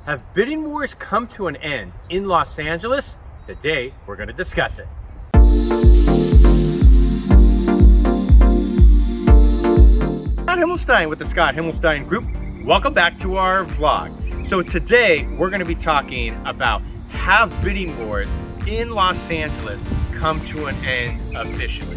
Have bidding wars come to an end in Los Angeles? Today, we're going to discuss it. Scott Himelstein with the Scott Himelstein Group. Welcome back to our vlog. So today, we're going to be talking about have bidding wars in Los Angeles come to an end officially.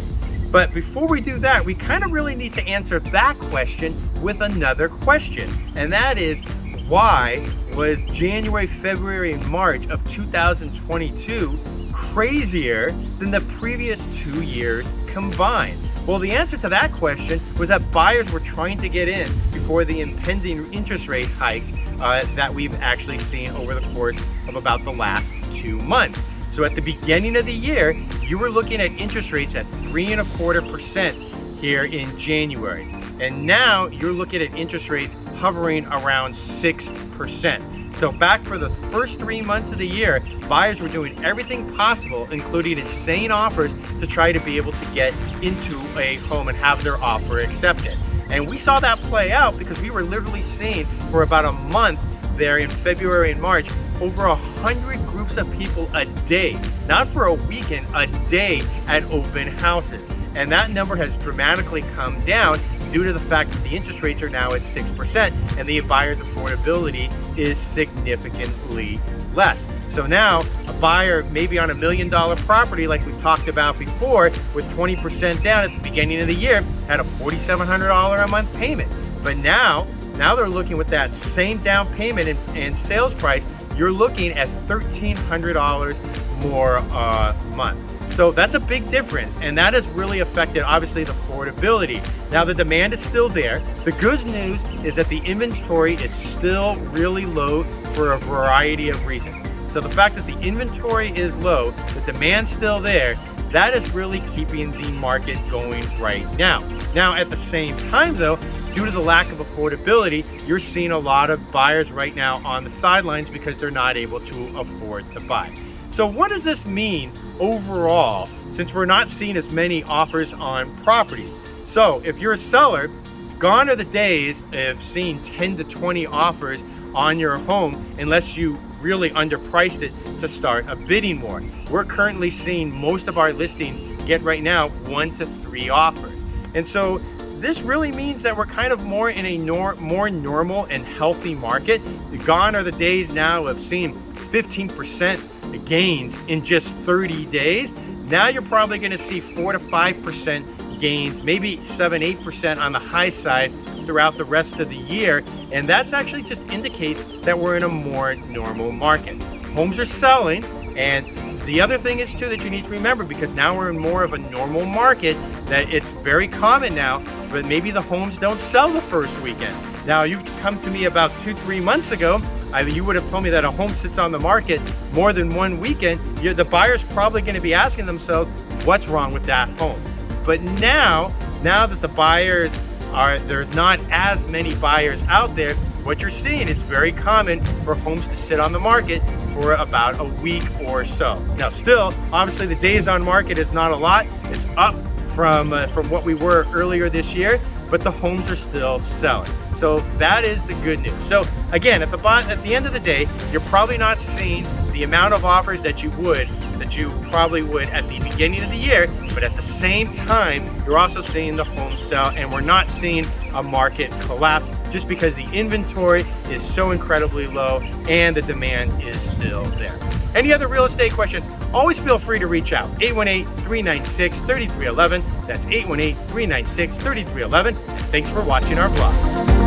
But before we do that, we kind of really need to answer that question with another question. And that is, why was January, February, and March of 2022 crazier than the previous 2 years combined? Well, the answer to that question was that buyers were trying to get in before the impending interest rate hikes that we've actually seen over the course of about the last 2 months. So at the beginning of the year, you were looking at interest rates at 3.25% here in January. And now you're looking at interest rates hovering around 6%. So back for the first 3 months of the year, buyers were doing everything possible, including insane offers, to try to be able to get into a home and have their offer accepted. And we saw that play out because we were literally seeing for about a month there in February and March, over 100 groups of people a day, not for a weekend, a day at open houses. And that number has dramatically come down due to the fact that the interest rates are now at 6% and the buyer's affordability is significantly less. So now a buyer maybe on $1 million property like we've talked about before with 20% down at the beginning of the year had a $4,700 a month payment. But now they're looking with that same down payment and sales price, you're looking at $1,300 more a month. So that's a big difference, and that has really affected, obviously, the affordability. Now, the demand is still there. The good news is that the inventory is still really low for a variety of reasons. So the fact that the inventory is low, the demand's still there, that is really keeping the market going right now. Now, at the same time, though, due to the lack of affordability, you're seeing a lot of buyers right now on the sidelines because they're not able to afford to buy. So what does this mean overall, since we're not seeing as many offers on properties? So if you're a seller, gone are the days of seeing 10 to 20 offers on your home unless you really underpriced it to start a bidding war. We're currently seeing most of our listings get right now 1 to 3 offers. And so this really means that we're kind of more in a more normal and healthy market. Gone are the days now of seeing 15% gains in just 30 days. Now you're probably going to see 4 to 5% gains, maybe 7-8% on the high side throughout the rest of the year. And that's actually just indicates that we're in a more normal market. Homes are selling, and the other thing is too that you need to remember, because now we're in more of a normal market, that it's very common now, but maybe the homes don't sell the first weekend. Now you come to me about 2-3 months ago, you would have told me that a home sits on the market more than 1 weekend, the buyer's probably going to be asking themselves, what's wrong with that home? But now that the buyers there's not as many buyers out there, what you're seeing, it's very common for homes to sit on the market for about a week or so. Now still, obviously the days on market is not a lot. It's up from what we were earlier this year, but the homes are still selling. So that is the good news. So again, at the end of the day, you're probably not seeing the amount of offers that you probably would at the beginning of the year, but at the same time, you're also seeing the home sell, and we're not seeing a market collapse just because the inventory is so incredibly low and the demand is still there. Any other real estate questions, always feel free to reach out. 818-396-3311. That's 818-396-3311. Thanks for watching our vlog.